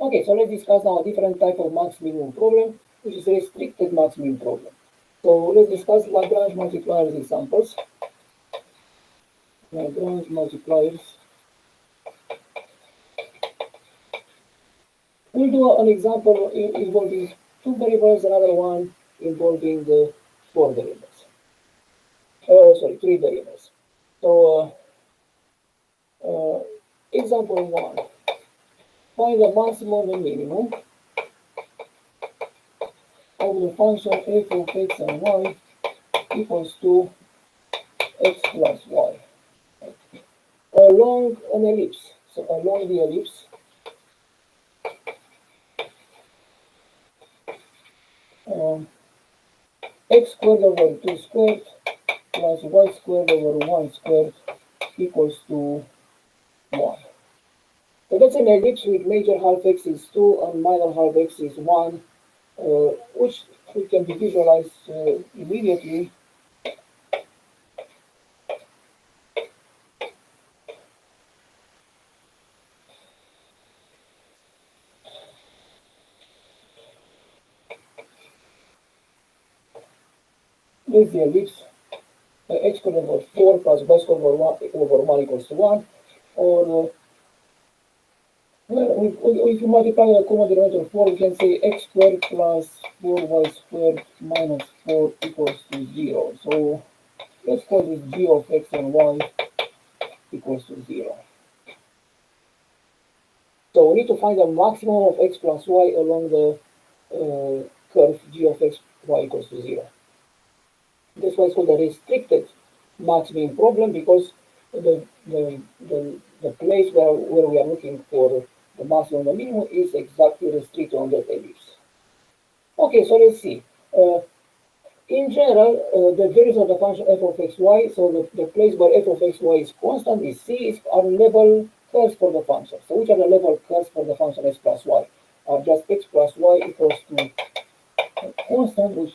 Okay, so let's discuss now a different type of max-minimum problem, which is a restricted max-min problem. So let's discuss Lagrange multipliers examples. Lagrange multipliers. We'll do an example involving two variables, another one involving four variables. Sorry, three variables. So example one, find the maximum and minimum of the function f of x and y equals to x plus y along an ellipse. So along the ellipse, um, x squared over 2 squared plus y squared over 1 squared equals to 1. So that's an ellipse with major half x is 2 and minor half x is 1, which we can visualize immediately. This is the ellipse, x squared over 4 plus y squared over 1 equals to 1, or well, if you multiply the common denominator 4, we can say x squared plus 4y squared minus 4 equals to 0. So let's call this g of x and y equals to 0. So we need to find the maximum of x plus y along the curve g of x, y equals to 0. That's why it's called a restricted max-min problem, because the place where we are looking for the maximum and the minimum is exactly restricted on that ellipse. Okay, so let's see. In general, the values of the function f of xy, so the place where f of xy is constant is c, are level curves for the function. So which are the level curves for the function x plus y? Are just x plus y equals to a constant, which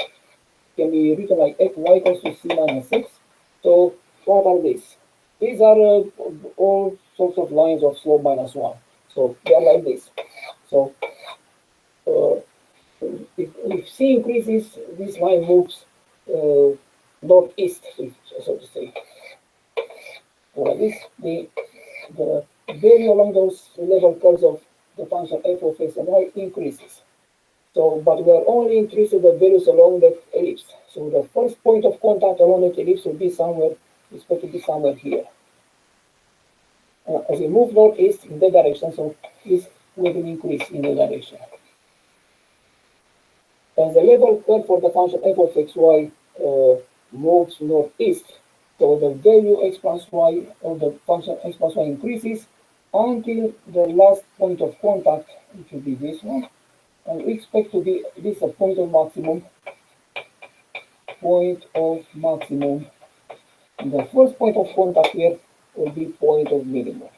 can be written like y equals to c minus x. So what are these? These are all sorts of lines of slope minus 1. So they are like this. So uh, if c increases, this line moves northeast, so to say. So like this, the value along those level curves of the function f of x and y increases. So, but we are only interested in the values along the ellipse. So the first point of contact along the ellipse will be somewhere, it's going to be somewhere here. As we move northeast in that direction, so this will increase in that direction. As the level curve for the function f of xy moves northeast, so the value x plus y of the function x plus y increases until the last point of contact, which will be this one. And we expect to be this a point of maximum. The first point of contact here will be point of minimum.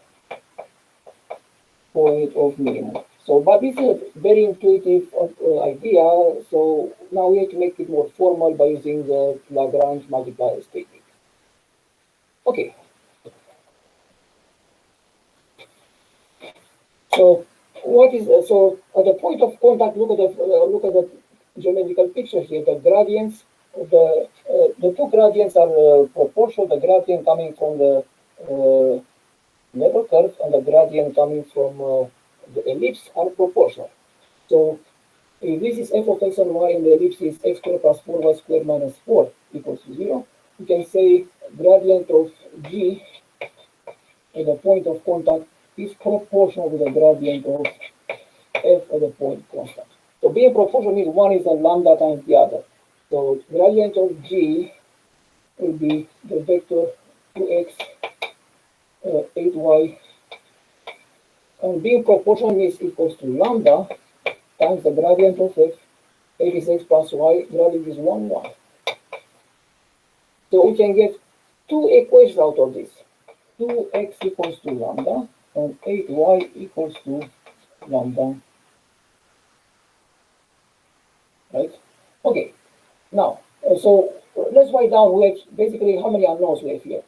So, but this is a very intuitive idea. So now we have to make it more formal by using the Lagrange multipliers technique. Okay. So what is so at the point of contact? Look at the geometrical picture here. The gradients, the two gradients are proportional. The gradient coming from the level curve and the gradient coming from the ellipse are proportional. So if this is f of x and y and the ellipse is x squared plus 4y squared minus 4 equals to 0, we can say gradient of g at the point of contact is proportional to the gradient of f at the point constant. So being proportional means one is a lambda times the other. So gradient of g will be the vector 2x 8y, and being proportional means equals to lambda times the gradient of f. 86 plus y, gradient is 1, 1. So we can get two equations out of this. 2x equals to lambda and 8y equals to lambda. Right? Okay. Now, so let's write down we have basically how many unknowns we have here.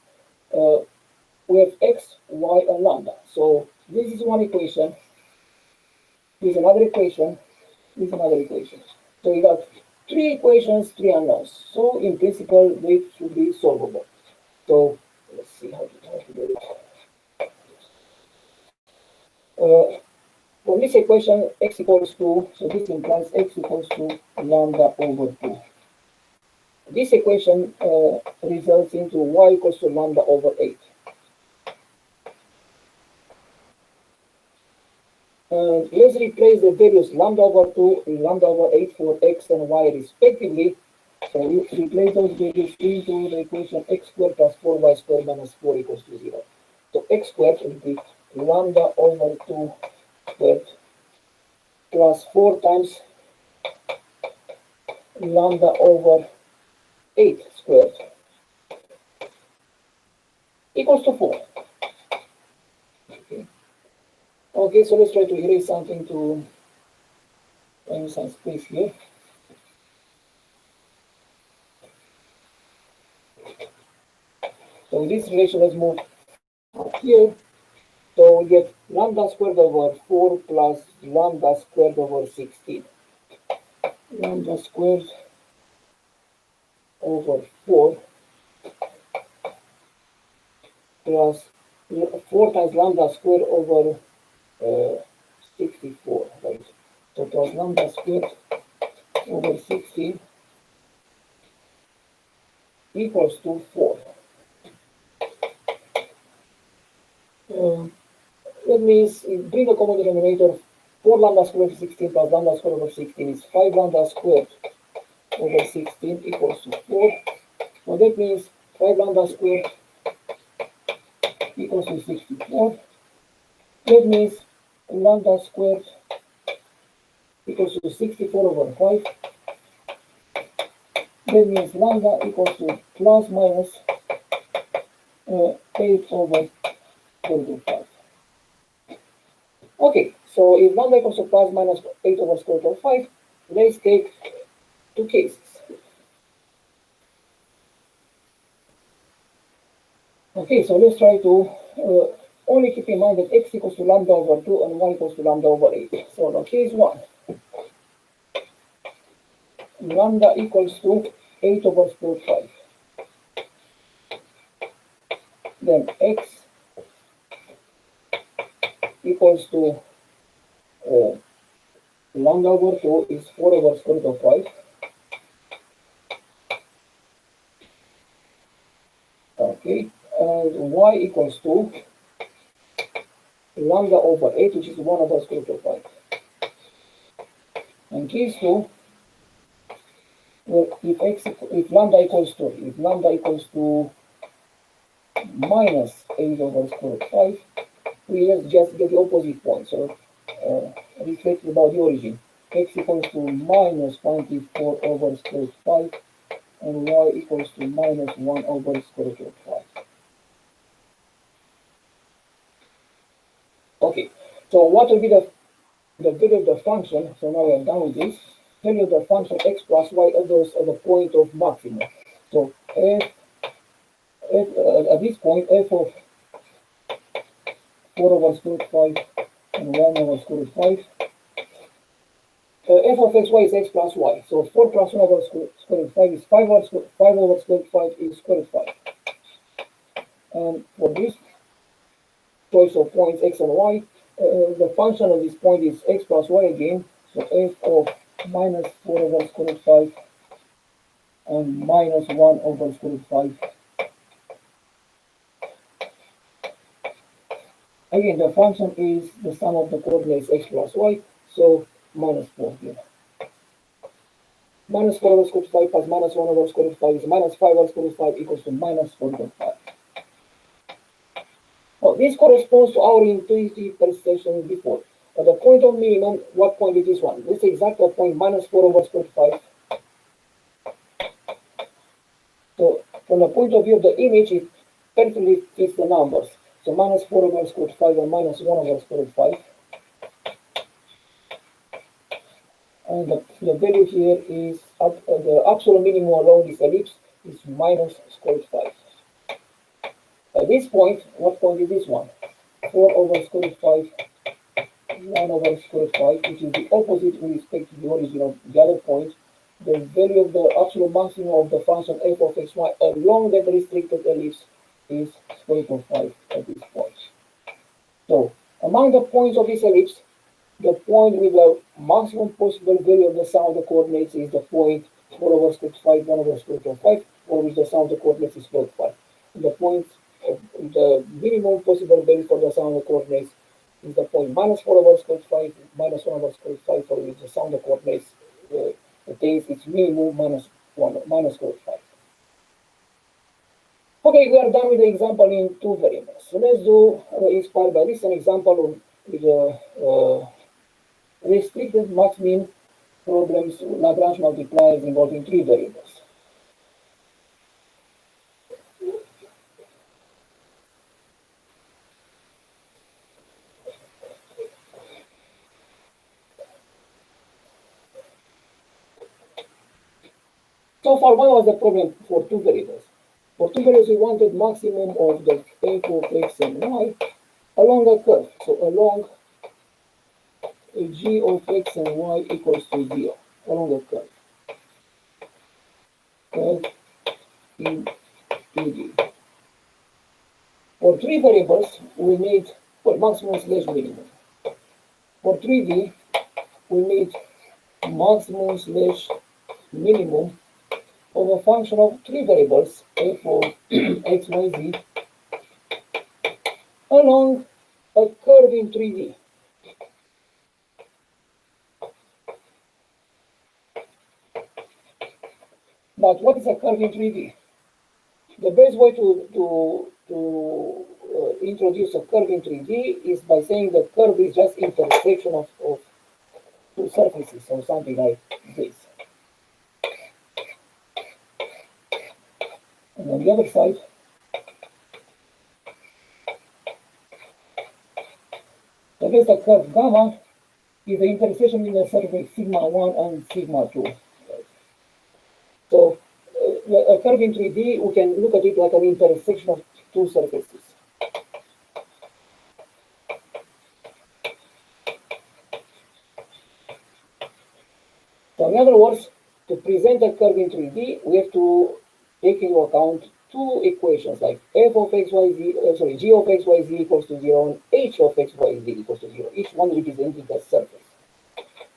We have x, y, and lambda. So this is one equation with another equation, So we got three equations, three unknowns. So in principle, they should be solvable. So let's see how to do it. From this equation, x equals to, so this implies x equals to lambda over 2. This equation results into y equals to lambda over 8. And let's replace the values lambda over 2 and lambda over 8 for x and y respectively. So we replace those values into the equation x squared plus 4y squared minus 4 equals to 0. So x squared will be lambda over 2 squared plus 4 times lambda over 8 squared equals to 4. Okay, so let's try to erase something to find some space here. So this relation, let's move up here. So we get lambda squared over 4 plus lambda squared over 16. Lambda squared over 4 plus 4 times lambda squared over 64, right? So plus lambda squared over 16 equals to 4. That means bring the common denominator. 4 lambda squared over 16 plus lambda squared over 16 is 5 lambda squared over 16 equals to 4. So that means 5 lambda squared equals to 64. That means lambda squared equals to 64 over 5. That means lambda equals to plus minus 8 over 45. Okay, so if lambda equals to plus minus 8 over square root of 5, let's take two cases. Okay, so let's try to only keep in mind that x equals to lambda over 2 and y equals to lambda over 8. So now case 1, lambda equals to 8 over square root 5. Then x equals to lambda over 2 is 4 over square root of 5. Okay, and y equals to lambda over 8, which is 1 over square root of 5. And case 2, well, if lambda equals to minus 8 over square root 5, we just get the opposite point. So reflect about the origin. X equals to minus 24 over square root 5 and y equals to minus 1 over square root of 5. Okay, so what will be the value of the function? So now we are done with this. Value of the function x plus y at the point of maximum. So at this point, f of 4 over square root 5 and 1 over square root 5. F of xy is x plus y. So 4 plus 1 over square root 5 is 5 over square root 5 is square root 5. And for this choice of points x and y, the function of this point is x plus y again. So f of minus 4 over square root 5 and minus 1 over square root 5. Again, the function is the sum of the coordinates x plus y, so minus 4 here. Minus 4 over square root 5 plus minus 1 over square root 5 is minus 5 over square root 5 equals to minus 4.5. Now, this corresponds to our intuitive presentation before. At the point of minimum, what point is this one? This is exactly the point minus 4 over square root 5. So, from the point of view of the image, it perfectly fits the numbers. So, minus 4 over square root 5 and minus 1 over square root 5. And the value here is the absolute minimum along this ellipse is minus square root 5. At this point, what point is this one? 4 over square root 5 1 over square root 5, which is the opposite in respect to the origin of the other point, the value of the absolute maximum of the function f of xy along that restricted ellipse is square root of 5 at this point. So, among the points of this ellipse, the point with the maximum possible value of the sum of the coordinates is the point 4 over square root 5, 1 over square root of 5, for which the sum of the coordinates is square root 5. And the point of the minimum possible value for the sum of the coordinates is the point minus 4 over square root 5, minus 1 over square root 5, for which the sum of the coordinates attains its minimum minus square root 5. Okay, we are done with the example in two variables. So let's do, inspired by this, an example with the restricted max-min problems, Lagrange multipliers involving three variables. So far, what was the problem for two variables? For two variables, we wanted maximum of the f of x and y along a curve. So along g of x and y equals to 0, along a curve. Curve in 2D. For three variables, we need maximum slash minimum. For 3D, we need maximum slash minimum of a function of three variables, f of x, y, z, along a curve in 3D. But what is a curve in 3D? The best way to introduce a curve in 3D is by saying the curve is just intersection of two surfaces, or something like this. And on the other side, so there's the curve gamma is the intersection in the surface sigma 1 and sigma 2. So a curve in 3D, we can look at it like an intersection of two surfaces. So in other words, to present a curve in 3D, we have to take into account two equations like f of xyz, g of xyz equals to 0 and h of xyz equals to 0, each one representing a surface,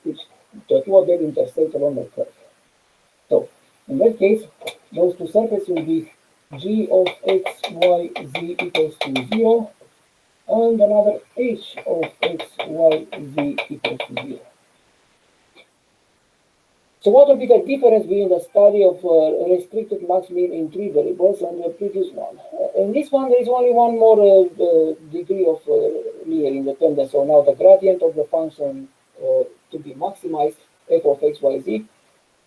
which the two of them intersect along the curve. So in that case, those two surfaces will be g of xyz equals to 0 and another h of xyz equals to 0. So what will be the difference between the study of restricted max-min in three variables and the previous one? In this one, there is only one more degree of linear independence. So now the gradient of the function to be maximized, f of x, y, z,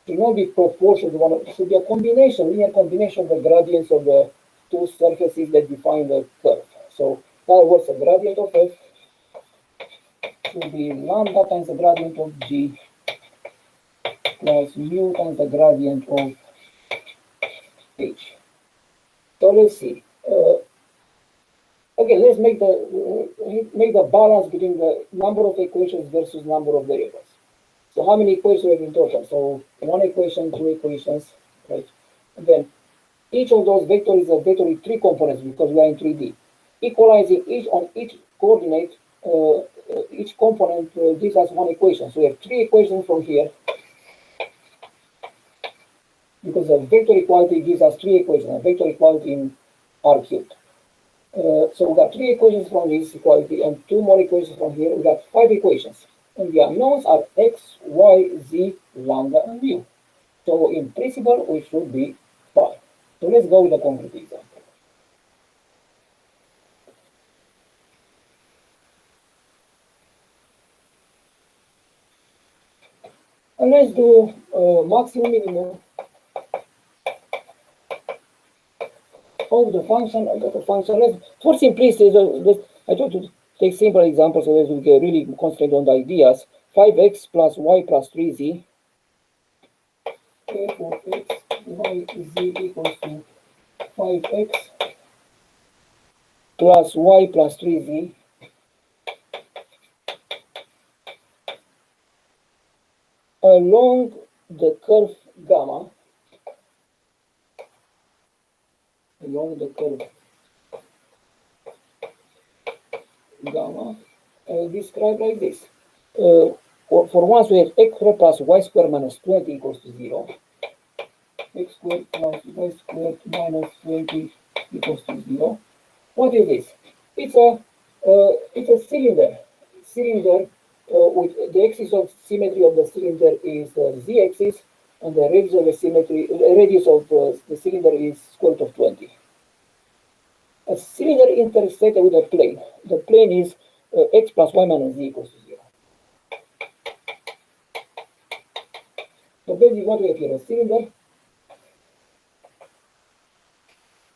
should not be proportional to one. It should be a combination, linear combination of the gradients of the two surfaces that define the curve. So in other words, the gradient of f should be lambda times the gradient of g plus mu times the gradient of h. So let's see. Okay, let's make the balance between the number of equations versus number of variables. So how many equations we have in total? So one equation, two equations, right? And then each of those vectors is a vector with three components because we are in 3D. Equalizing each coordinate, each component gives us one equation. So we have three equations from here, because the vector equality gives us three equations, a vector equality in R cubed. So we got three equations from this equality and two more equations from here. We got five equations. And the unknowns are x, y, z, lambda, and mu. So in principle, we should be fine. So let's go with a concrete example. And let's do maximum minimum of the function. For simplicity, I try to take simple examples so that we can really concentrate on the ideas. 5x plus y plus 3z. F of x, y, z equals to 5x plus y plus 3z along the curve gamma, described like this. For once we have x squared plus y squared minus 20 equals to 0. X squared plus y squared minus 20 equals to 0. What is this? It's a cylinder. With the axis of symmetry of the cylinder is z-axis, and the radius of the the cylinder is square root of 20. A cylinder intersected with a plane. The plane is x plus y minus z equals to 0. So basically what we have here, a cylinder,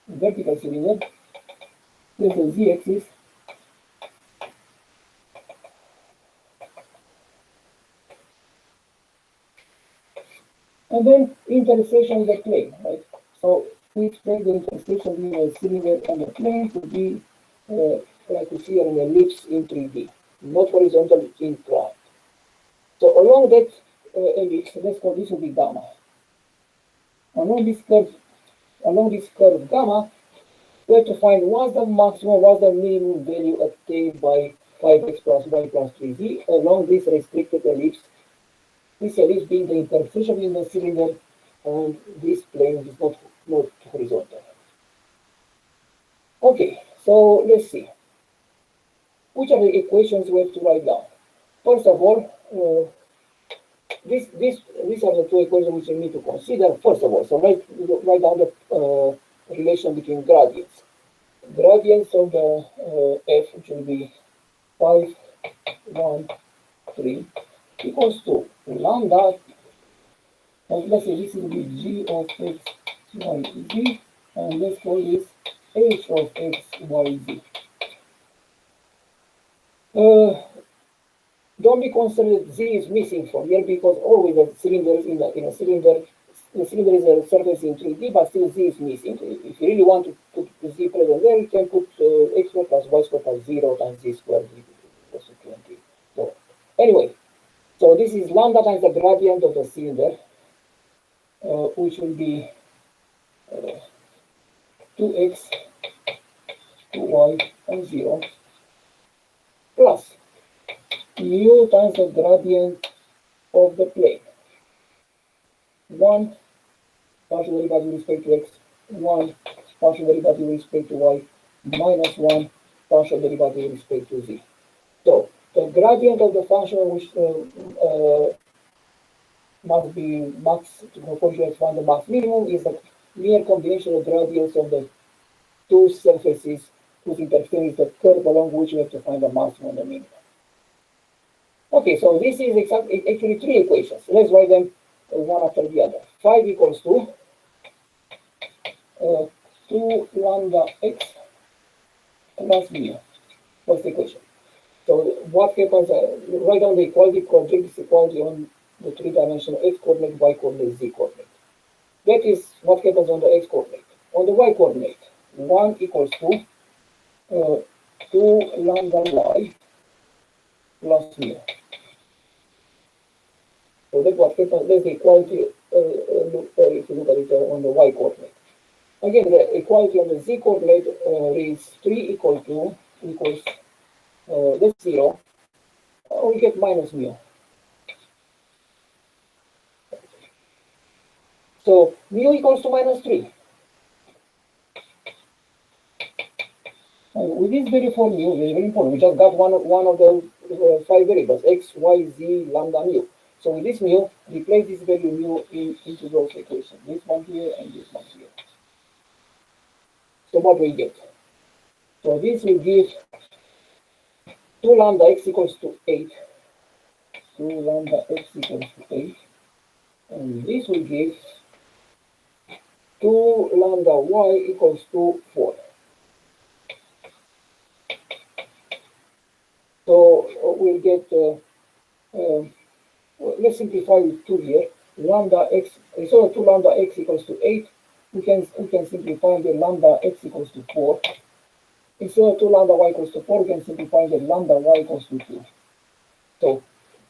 a vertical cylinder, there's a z-axis, and then intersection with the plane, right? So we expect the intersection between the cylinder and the plane to be like we see an ellipse in 3D, not horizontal, inclined. So along that ellipse, let's call this will be gamma. Along this curve gamma, we have to find what's the maximum, what's the minimum value obtained by 5x plus y plus 3z along this restricted ellipse. This ellipse being the intersection between the cylinder and this plane is not horizontal. Okay, so let's see. Which are the equations we have to write down? First of all, these are the two equations which you need to consider. First of all, so write down the relation between gradients. Gradients of the f, which will be 5, 1, 3, equals to lambda, and let's say this will be g of x, y, z, and let's call this h of x, y, z. Don't be concerned that z is missing from here, because always the cylinder is in a cylinder. The cylinder is a surface in 3D, but still z is missing. If you really want to put the z present there, you can put x squared plus y squared plus 0 times z squared equals to 20. So anyway, so this is lambda times the gradient of the cylinder, which will be 2x, 2y, and 0, plus mu times the gradient of the plane. 1 partial derivative with respect to x, 1 partial derivative with respect to y, minus 1 partial derivative with respect to z. So the gradient of the function, which must be max, for you to find the max minimum, is the linear combination of gradients of the two surfaces whose interface is the curve along which we have to find the maximum and the minimum. Okay, so this is actually three equations. Let's write them one after the other. 5 equals to 2 lambda x plus mu. What's the equation? So what happens, write down the equality, project this equality on the three-dimensional x coordinate, y coordinate, z coordinate. That is what happens on the x coordinate. On the y coordinate, 1 equals to 2 lambda y plus mu. So that's what happens, that's the equality if you look at it on the y coordinate. Again, the equality on the z coordinate is 3 equals that's 0. We get minus mu. So mu equals to minus 3. And with this value for mu, is very important. We just got one of the 5 variables, x, y, z, lambda, mu. So with this mu, replace this value mu into those equations. This one here and this one here. So what we get? So this will give 2 lambda x equals to 8. 2 lambda x equals to 8. And this will give 2 lambda y equals to 4. So we'll get, let's simplify with 2 here. Lambda x, instead of 2 lambda x equals to 8, we can simplify the lambda x equals to 4. Instead of 2 lambda y equals to 4, we can simplify the lambda y equals to 2. So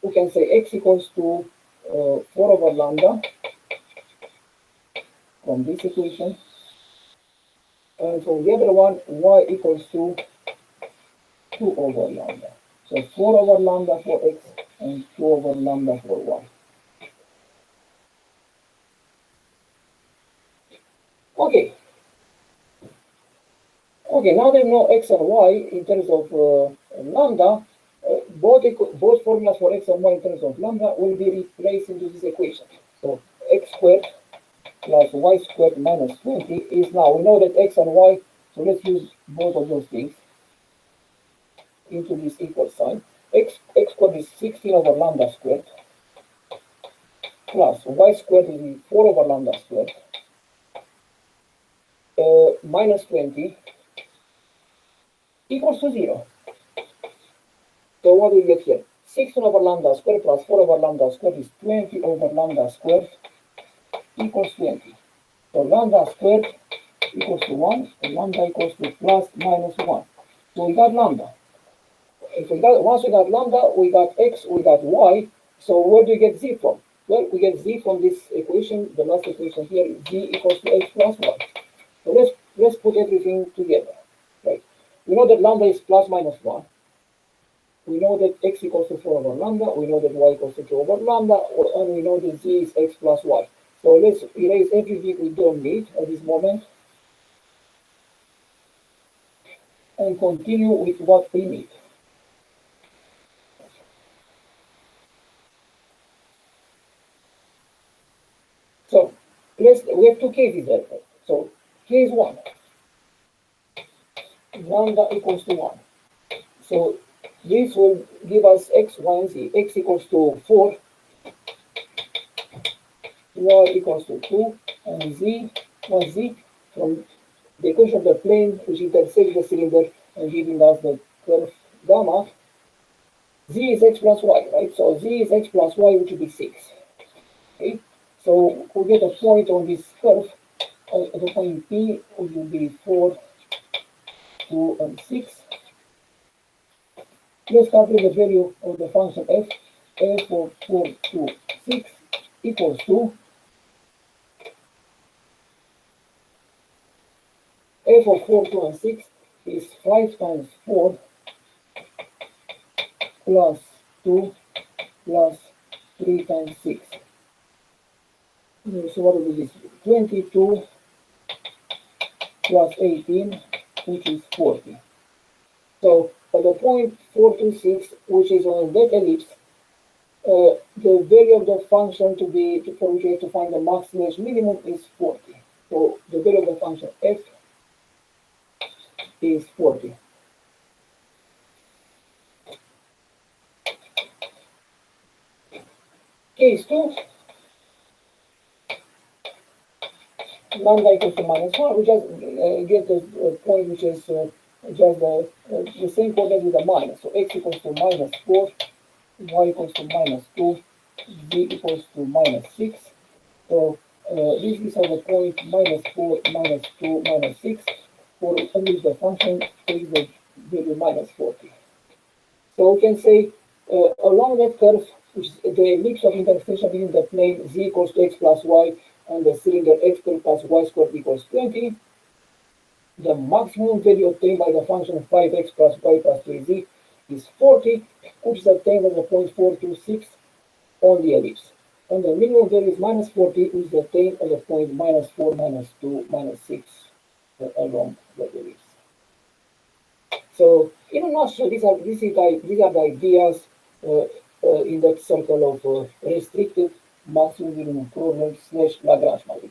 we can say x equals to 4 over lambda from this equation, and from the other one, y equals to 2 over lambda. So 4 over lambda for x and 2 over lambda for y. Okay. Okay, now they know x and y in terms of lambda. Both formulas for x and y in terms of lambda will be replaced into this equation. So x squared plus y squared minus 20 is now, we know that x and y, so let's use both of those things into this equal sign. X squared is 16 over lambda squared plus y squared is 4 over lambda squared minus 20 equals to 0. So what do we get here? 16 over lambda squared plus 4 over lambda squared is 20 over lambda squared equals 20. So lambda squared equals to 1, and lambda equals to plus minus 1. So we got lambda. Once we got lambda, we got x, we got y. So where do we get z from? Well, we get z from this equation, the last equation here, z equals to x plus y. So let's put everything together. Right? We know that lambda is plus minus 1. We know that x equals to 4 over lambda. We know that y equals to 2 over lambda. And we know that z is x plus y. So let's erase everything we don't need at this moment and continue with what we need. So we have two cases there. So case 1, lambda equals to 1. So this will give us x, y, and z. X equals to 4, y equals to 2, and z, was z from the equation of the plane which intersects the cylinder and giving us the curve gamma. Z is x plus y, right? So z is x plus y, which will be 6. Okay? So we get a point on this curve. The point P will be 4, 2, and 6. Let's calculate the value of the function f. F of 4, 2, 6 equals to f of 4, 2, and 6 is 5 times 4 plus 2 plus 3 times 6. So what will be this? 22 plus 18, which is 40. So at the point 4 to 6, which is on that ellipse, the value of the function for which we have to find the max/minimum is 40. So the value of the function f is 40. Case 2, lambda equals to minus 1. We just get the point which is just the same coordinate with a minus. So x equals to minus 4, y equals to minus 2, z equals to minus 6. So this is the point minus 4, minus 2, minus 6. For which the function takes the value minus 40. So we can say along that curve, which is the ellipse of intersection between the plane z equals to x plus y and the cylinder x squared plus y squared equals 20, the maximum value obtained by the function 5x plus y plus 3z is 40, which is obtained at the point 4 to 6 on the ellipse. And the minimum value is minus 40, which is obtained at the point minus 4, minus 2, minus 6 along the ellipse. So, in a nutshell, these are the ideas in that circle of restricted maximum minimum problem / Lagrange model.